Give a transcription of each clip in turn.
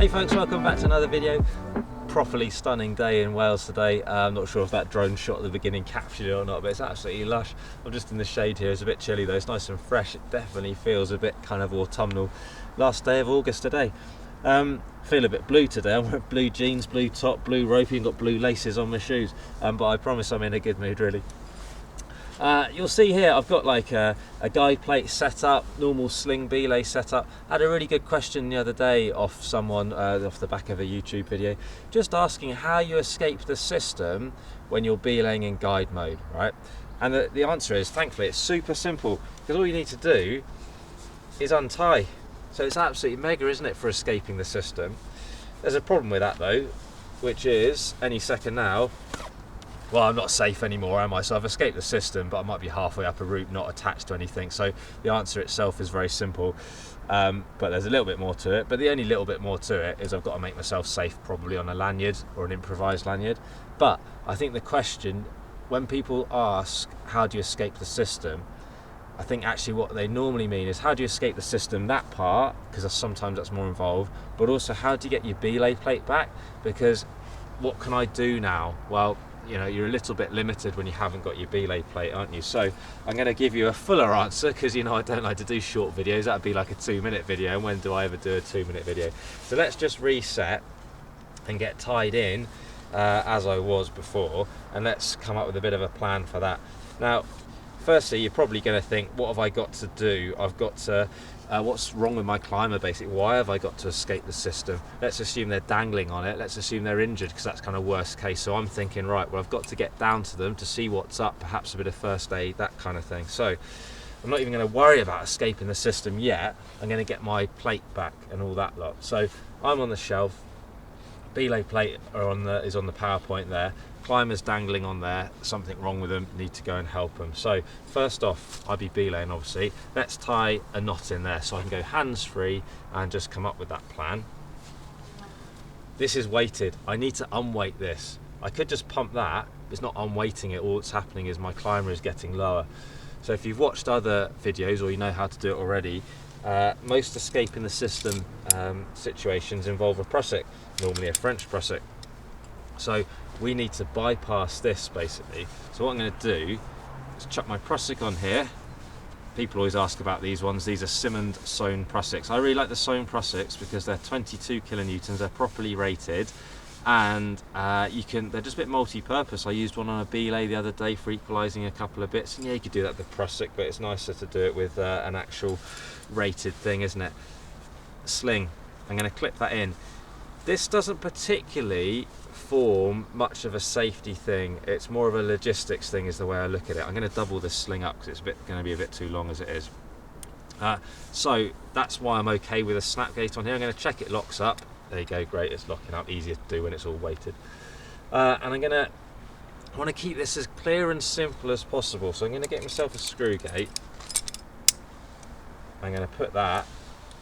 Hey folks, welcome back to another video. Properly stunning day in Wales today. I'm not sure if that drone shot at the beginning captured it or not, but it's absolutely lush. I'm just in the shade here. It's a bit chilly though, it's nice and fresh. It definitely feels a bit kind of autumnal. Last day of August today. Feel a bit blue today. I'm wearing blue jeans, blue top, blue ropey, and got blue laces on my shoes. But I promise I'm in a good mood really. You'll see here I've got like a guide plate set up, normal sling belay setup. I had a really good question the other day off someone off the back of a YouTube video, just asking how you escape the system when you're belaying in guide mode, right? And the answer is, thankfully, it's super simple, because all you need to do is untie. So it's absolutely mega, isn't it, for escaping the system? There's a problem with that though, which is any second now, well, I'm not safe anymore, am I? So I've escaped the system, but I might be halfway up a route, not attached to anything. So the answer itself is very simple, but there's a little bit more to it. But the only little bit more to it is I've got to make myself safe, probably on a lanyard or an improvised lanyard. But I think the question, when people ask, how do you escape the system? I think actually what they normally mean is, how do you escape the system, that part, because sometimes that's more involved, but also how do you get your belay plate back? Because what can I do now? Well, you know, you're a little bit limited when you haven't got your belay plate, aren't you? So I'm going to give you a fuller answer, because you know I don't like to do short videos. That'd be like a 2-minute video, and when do I ever do a 2-minute video? So let's just reset and get tied in as I was before, and let's come up with a bit of a plan for that. Now, firstly, you're probably going to think, what have I got to do? I've got to, what's wrong with my climber basically? Why have I got to escape the system? Let's assume they're dangling on it. Let's assume they're injured, because that's kind of worst case. So I'm thinking, right, well, I've got to get down to them to see what's up, perhaps a bit of first aid, that kind of thing. So I'm not even going to worry about escaping the system yet. I'm going to get my plate back and all that lot. So I'm on the shelf. Belay plate is on the power point there. Climbers dangling on there, something wrong with them, need to go and help them. So first off, I'd be belaying obviously. Let's tie a knot in there so I can go hands free and just come up with that plan. This is weighted. I need to unweight this. I could just pump that. It's not unweighting it. All that's happening is my climber is getting lower. So if you've watched other videos or you know how to do it already, most escaping the system situations involve a prusik, normally a French prusik. So we need to bypass this basically. So what I'm going to do is chuck my prusik on here. People always ask about these ones. These are Simmond sewn prusiks. I really like the sewn prusiks because they're 22 kilonewtons, they're properly rated, and they're just a bit multi-purpose. I used one on a belay the other day for equalising a couple of bits, and yeah, you could do that with prusik, but it's nicer to do it with an actual rated thing, isn't it? Sling. I'm going to clip that in. This doesn't particularly form much of a safety thing. It's more of a logistics thing, is the way I look at it. I'm going to double this sling up because it's going to be a bit too long as it is. So that's why I'm okay with a snap gate on here. I'm going to check it locks up. There you go, great, it's locking up, easier to do when it's all weighted. And I want to keep this as clear and simple as possible. So I'm going to get myself a screw gate. I'm going to put that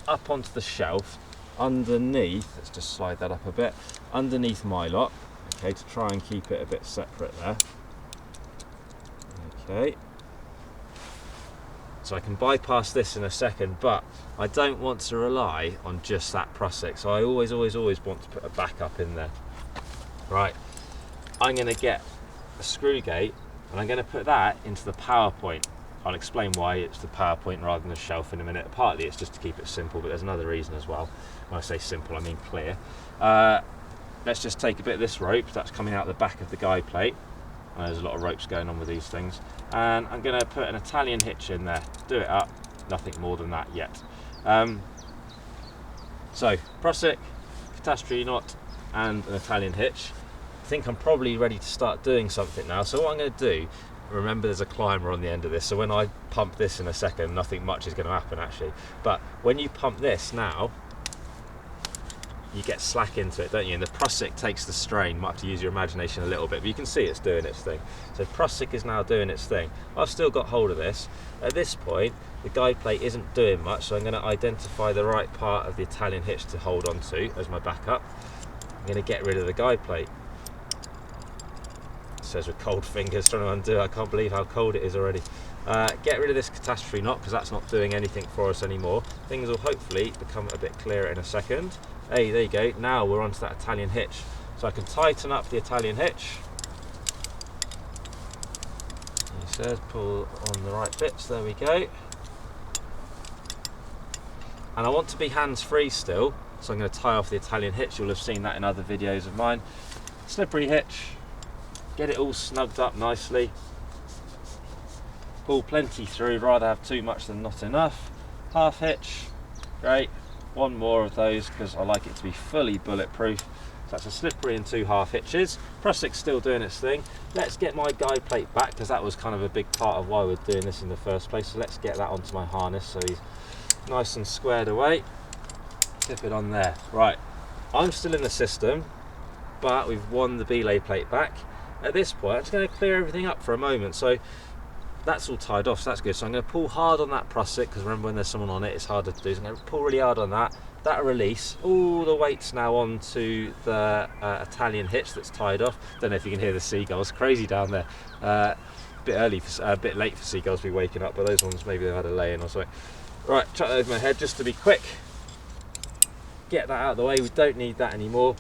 up onto the shelf underneath, let's just slide that up a bit, underneath my lot, okay, to try and keep it a bit separate there. Okay. So I can bypass this in a second, but I don't want to rely on just that prusik. So I always want to put a backup in there. Right, I'm going to get a screw gate and I'm going to put that into the power point. I'll explain why it's the power point rather than the shelf in a minute. Partly it's just to keep it simple, but there's another reason as well. When I say simple, I mean clear. Let's just take a bit of this rope that's coming out the back of the guide plate. There's a lot of ropes going on with these things. And I'm going to put an Italian hitch in there. Do it up, nothing more than that yet. So, prusik, catastrophe knot, and an Italian hitch. I think I'm probably ready to start doing something now. So what I'm going to do, remember there's a climber on the end of this, so when I pump this in a second, nothing much is going to happen actually. But when you pump this now, you get slack into it, don't you? And the prusik takes the strain. Might have to use your imagination a little bit, but you can see it's doing its thing. So prusik is now doing its thing. I've still got hold of this. At this point, the guide plate isn't doing much, so I'm going to identify the right part of the Italian hitch to hold on to as my backup. I'm going to get rid of the guide plate. It says with cold fingers trying to undo. I can't believe how cold it is already. Get rid of this catastrophe knot because that's not doing anything for us anymore. Things will hopefully become a bit clearer in a second. Hey, there you go. Now we're onto that Italian hitch. So I can tighten up the Italian hitch. He says pull on the right bits, there we go. And I want to be hands-free still, so I'm going to tie off the Italian hitch. You'll have seen that in other videos of mine. Slippery hitch, get it all snugged up nicely. Pull plenty through, rather have too much than not enough. Half hitch, great. One more of those because I like it to be fully bulletproof. So that's a slippery and 2 half hitches. Prussik's still doing its thing. Let's get my guide plate back because that was kind of a big part of why we're doing this in the first place. So let's get that onto my harness so he's nice and squared away. Tip it on there. Right, I'm still in the system, but we've won the belay plate back. At this point, I'm just going to clear everything up for a moment. So that's all tied off, so that's good. So I'm going to pull hard on that Prussic because remember when there's someone on it, it's harder to do. So I'm going to pull really hard on that. That'll release. All the weight's now onto the Italian hitch that's tied off. Don't know if you can hear the seagulls. Crazy down there. Bit late for seagulls to be waking up, but those ones maybe they've had a lay-in or something. Right, chuck that over my head just to be quick. Get that out of the way. We don't need that anymore.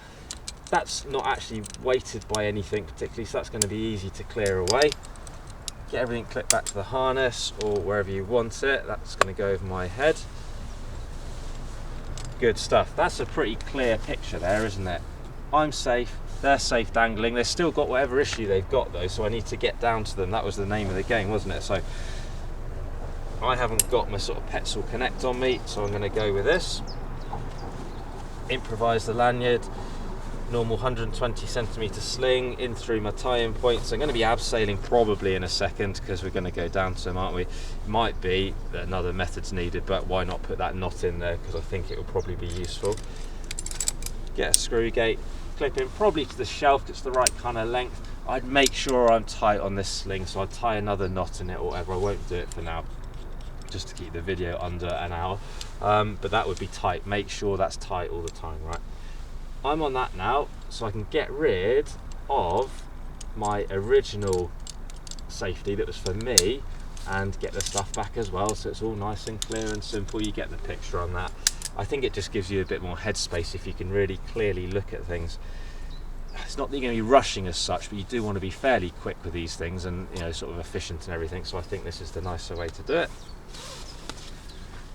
That's not actually weighted by anything particularly, so that's going to be easy to clear away. Get everything clipped back to the harness or wherever you want it. That's going to go over my head. Good stuff. That's a pretty clear picture there, isn't it? I'm safe, they're safe dangling. They've still got whatever issue they've got though, so I need to get down to them. That was the name of the game, wasn't it? So I haven't got my sort of Petzl Connect on me, so I'm going to go with this. Improvise the lanyard. Normal 120 centimetre sling in through my tie-in points. I'm going to be abseiling probably in a second because we're going to go down to them, aren't we? It might be that another method's needed, but why not put that knot in there because I think it will probably be useful. Get a screw gate, clip in probably to the shelf, it's the right kind of length. I'd make sure I'm tight on this sling, so I'd tie another knot in it or whatever. I won't do it for now, just to keep the video under an hour, but that would be tight. Make sure that's tight all the time, right? I'm on that now, so I can get rid of my original safety that was for me and get the stuff back as well, so it's all nice and clear and simple. You get the picture on that. I think it just gives you a bit more headspace if you can really clearly look at things. It's not that you're going to be rushing as such, but you do want to be fairly quick with these things and, you know, sort of efficient and everything, so I think this is the nicer way to do it.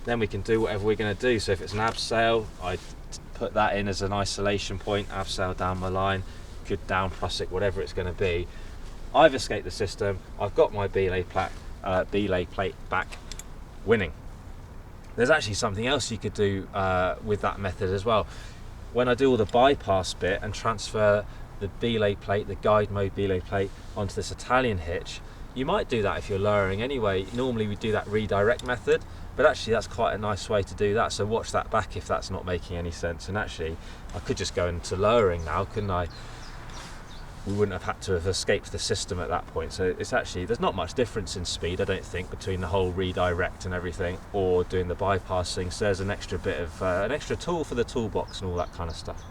Then we can do whatever we're going to do. So if it's an abseil, I'd put that in as an isolation point, abseil down my line, good down Prussic, whatever it's going to be. I've escaped the system, I've got my belay plate back, winning. There's actually something else you could do with that method as well. When I do all the bypass bit and transfer the belay plate, the guide mode belay plate onto this Italian hitch, you might do that if you're lowering anyway. Normally we do that redirect method, but actually that's quite a nice way to do that, so watch that back if that's not making any sense. And actually I could just go into lowering now, couldn't I? We wouldn't have had to have escaped the system at that point. So it's actually, there's not much difference in speed, I don't think, between the whole redirect and everything or doing the bypassing. So there's an extra bit of an extra tool for the toolbox and all that kind of stuff.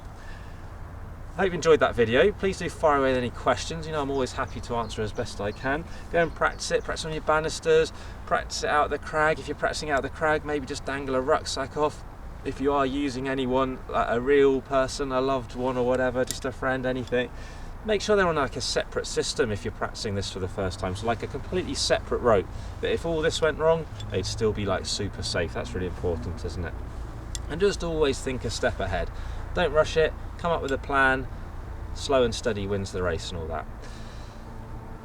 I hope you enjoyed that video. Please do fire away any questions. You know, I'm always happy to answer as best I can. Go and practice it. Practice on your banisters. Practice it out the crag. If you're practicing out the crag, maybe just dangle a rucksack off. If you are using anyone, like a real person, a loved one or whatever, just a friend, anything, make sure they're on like a separate system if you're practicing this for the first time. So like a completely separate rope. But if all this went wrong, they'd still be like super safe. That's really important, isn't it? And just always think a step ahead. Don't rush it, come up with a plan. Slow and steady wins the race and all that.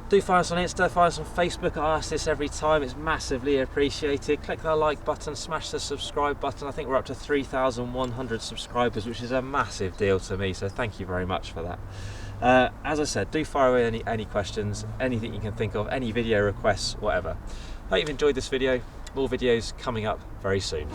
Do find us on Insta, find us on Facebook. I ask this every time, it's massively appreciated. Click that like button, smash the subscribe button. I think we're up to 3,100 subscribers, which is a massive deal to me, so thank you very much for that. As I said, do fire away any questions, anything you can think of, any video requests, whatever. Hope you've enjoyed this video. More videos coming up very soon.